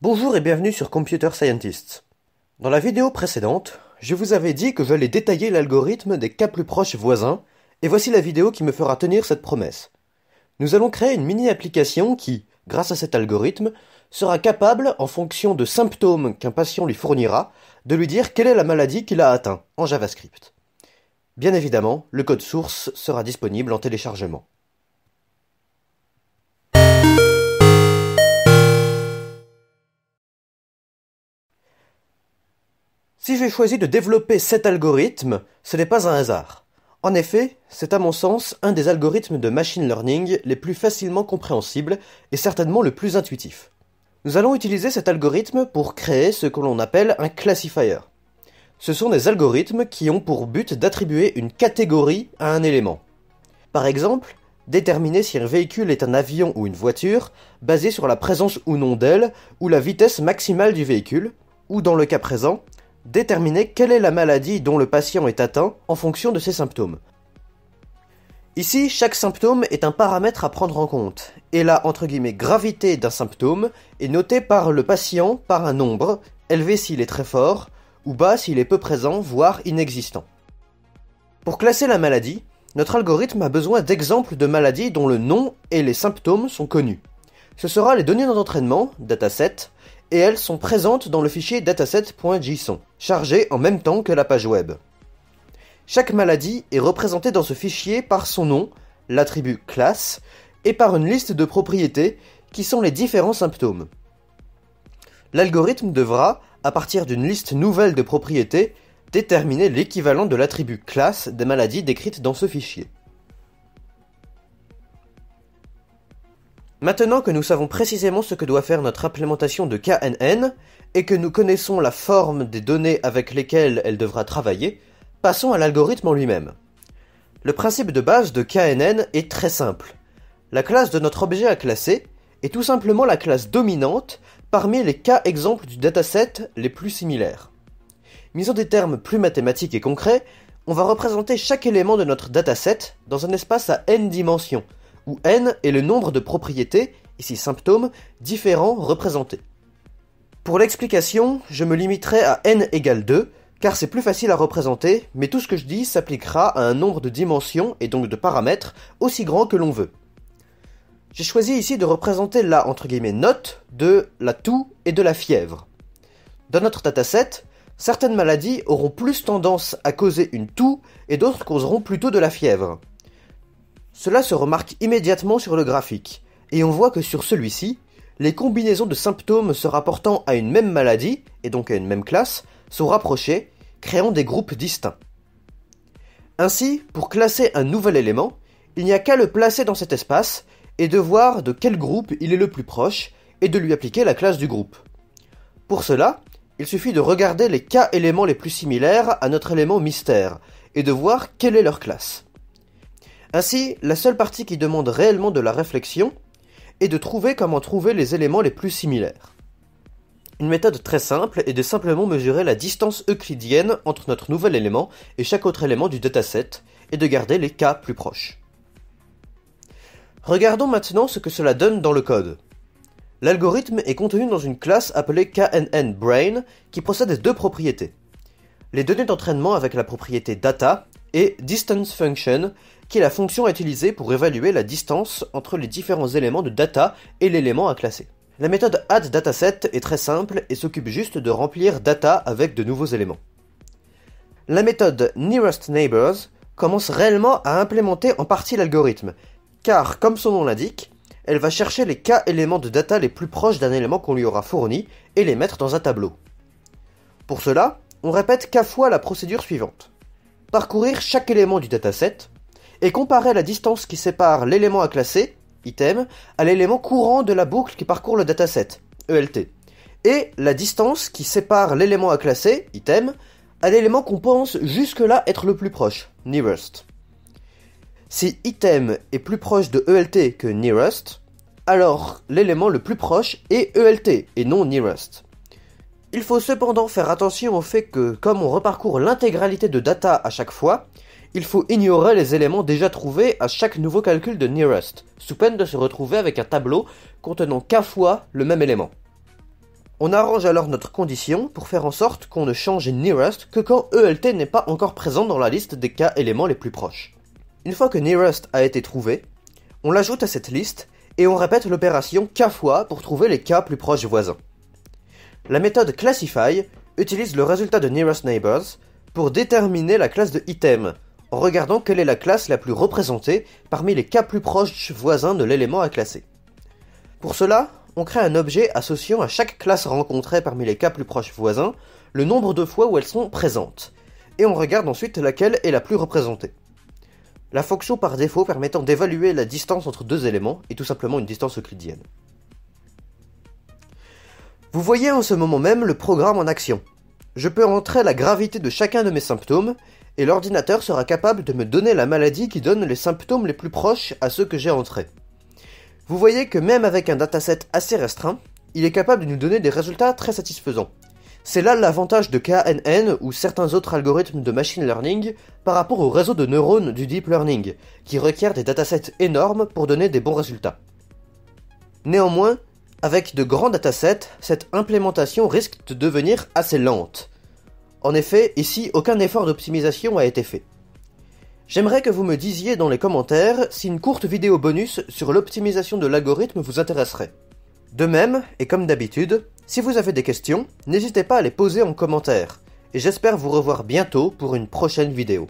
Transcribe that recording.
Bonjour et bienvenue sur Computer Scientists. Dans la vidéo précédente, je vous avais dit que j'allais détailler l'algorithme des cas plus proches voisins, et voici la vidéo qui me fera tenir cette promesse. Nous allons créer une mini-application qui, grâce à cet algorithme, sera capable, en fonction de symptômes qu'un patient lui fournira, de lui dire quelle est la maladie qu'il a atteint, en JavaScript. Bien évidemment, le code source sera disponible en téléchargement. Si j'ai choisi de développer cet algorithme, ce n'est pas un hasard. En effet, c'est à mon sens un des algorithmes de machine learning les plus facilement compréhensibles et certainement le plus intuitif. Nous allons utiliser cet algorithme pour créer ce que l'on appelle un classifier. Ce sont des algorithmes qui ont pour but d'attribuer une catégorie à un élément. Par exemple, déterminer si un véhicule est un avion ou une voiture, basé sur la présence ou non d'aile ou la vitesse maximale du véhicule, ou dans le cas présent, déterminer quelle est la maladie dont le patient est atteint en fonction de ses symptômes. Ici, chaque symptôme est un paramètre à prendre en compte, et la « gravité » d'un symptôme est notée par le patient par un nombre, élevé s'il est très fort, ou bas s'il est peu présent, voire inexistant. Pour classer la maladie, notre algorithme a besoin d'exemples de maladies dont le nom et les symptômes sont connus. Ce sera les données d'entraînement, dataset, et elles sont présentes dans le fichier dataset.json, chargé en même temps que la page web. Chaque maladie est représentée dans ce fichier par son nom, l'attribut class, et par une liste de propriétés qui sont les différents symptômes. L'algorithme devra, à partir d'une liste nouvelle de propriétés, déterminer l'équivalent de l'attribut class des maladies décrites dans ce fichier. Maintenant que nous savons précisément ce que doit faire notre implémentation de KNN, et que nous connaissons la forme des données avec lesquelles elle devra travailler, passons à l'algorithme en lui-même. Le principe de base de KNN est très simple. La classe de notre objet à classer est tout simplement la classe dominante parmi les cas exemples du dataset les plus similaires. Mis en des termes plus mathématiques et concrets, on va représenter chaque élément de notre dataset dans un espace à n dimensions, où n est le nombre de propriétés, ici symptômes, différents représentés. Pour l'explication, je me limiterai à n égale 2, car c'est plus facile à représenter, mais tout ce que je dis s'appliquera à un nombre de dimensions et donc de paramètres aussi grand que l'on veut. J'ai choisi ici de représenter la « note » de la toux et de la fièvre. Dans notre dataset, certaines maladies auront plus tendance à causer une toux et d'autres causeront plutôt de la fièvre. Cela se remarque immédiatement sur le graphique, et on voit que sur celui-ci, les combinaisons de symptômes se rapportant à une même maladie, et donc à une même classe, sont rapprochées, créant des groupes distincts. Ainsi, pour classer un nouvel élément, il n'y a qu'à le placer dans cet espace, et de voir de quel groupe il est le plus proche, et de lui appliquer la classe du groupe. Pour cela, il suffit de regarder les cas éléments les plus similaires à notre élément mystère, et de voir quelle est leur classe. Ainsi, la seule partie qui demande réellement de la réflexion est de trouver comment trouver les éléments les plus similaires. Une méthode très simple est de simplement mesurer la distance euclidienne entre notre nouvel élément et chaque autre élément du dataset, et de garder les cas plus proches. Regardons maintenant ce que cela donne dans le code. L'algorithme est contenu dans une classe appelée KNNBrain qui possède deux propriétés. Les données d'entraînement avec la propriété data et DistanceFunction, qui est la fonction à utiliser pour évaluer la distance entre les différents éléments de data et l'élément à classer. La méthode addDataset est très simple et s'occupe juste de remplir data avec de nouveaux éléments. La méthode nearestNeighbors commence réellement à implémenter en partie l'algorithme, car comme son nom l'indique, elle va chercher les cas éléments de data les plus proches d'un élément qu'on lui aura fourni et les mettre dans un tableau. Pour cela, on répète k fois la procédure suivante. Parcourir chaque élément du dataset, et comparer la distance qui sépare l'élément à classer, item, à l'élément courant de la boucle qui parcourt le dataset, ELT, et la distance qui sépare l'élément à classer, item, à l'élément qu'on pense jusque-là être le plus proche, nearest. Si item est plus proche de ELT que nearest, alors l'élément le plus proche est ELT et non nearest. Il faut cependant faire attention au fait que, comme on reparcourt l'intégralité de data à chaque fois, il faut ignorer les éléments déjà trouvés à chaque nouveau calcul de nearest, sous peine de se retrouver avec un tableau contenant k fois le même élément. On arrange alors notre condition pour faire en sorte qu'on ne change nearest que quand ELT n'est pas encore présent dans la liste des k éléments les plus proches. Une fois que nearest a été trouvé, on l'ajoute à cette liste et on répète l'opération k fois pour trouver les k plus proches voisins. La méthode classify utilise le résultat de nearest neighbors pour déterminer la classe de item, en regardant quelle est la classe la plus représentée parmi les k plus proches voisins de l'élément à classer. Pour cela, on crée un objet associant à chaque classe rencontrée parmi les k plus proches voisins le nombre de fois où elles sont présentes, et on regarde ensuite laquelle est la plus représentée. La fonction par défaut permettant d'évaluer la distance entre deux éléments est tout simplement une distance euclidienne. Vous voyez en ce moment même le programme en action. Je peux entrer la gravité de chacun de mes symptômes, et l'ordinateur sera capable de me donner la maladie qui donne les symptômes les plus proches à ceux que j'ai entrés. Vous voyez que même avec un dataset assez restreint, il est capable de nous donner des résultats très satisfaisants. C'est là l'avantage de KNN ou certains autres algorithmes de machine learning par rapport au réseau de neurones du deep learning, qui requiert des datasets énormes pour donner des bons résultats. Néanmoins, avec de grands datasets, cette implémentation risque de devenir assez lente. En effet, ici, aucun effort d'optimisation a été fait. J'aimerais que vous me disiez dans les commentaires si une courte vidéo bonus sur l'optimisation de l'algorithme vous intéresserait. De même, et comme d'habitude, si vous avez des questions, n'hésitez pas à les poser en commentaire, et j'espère vous revoir bientôt pour une prochaine vidéo.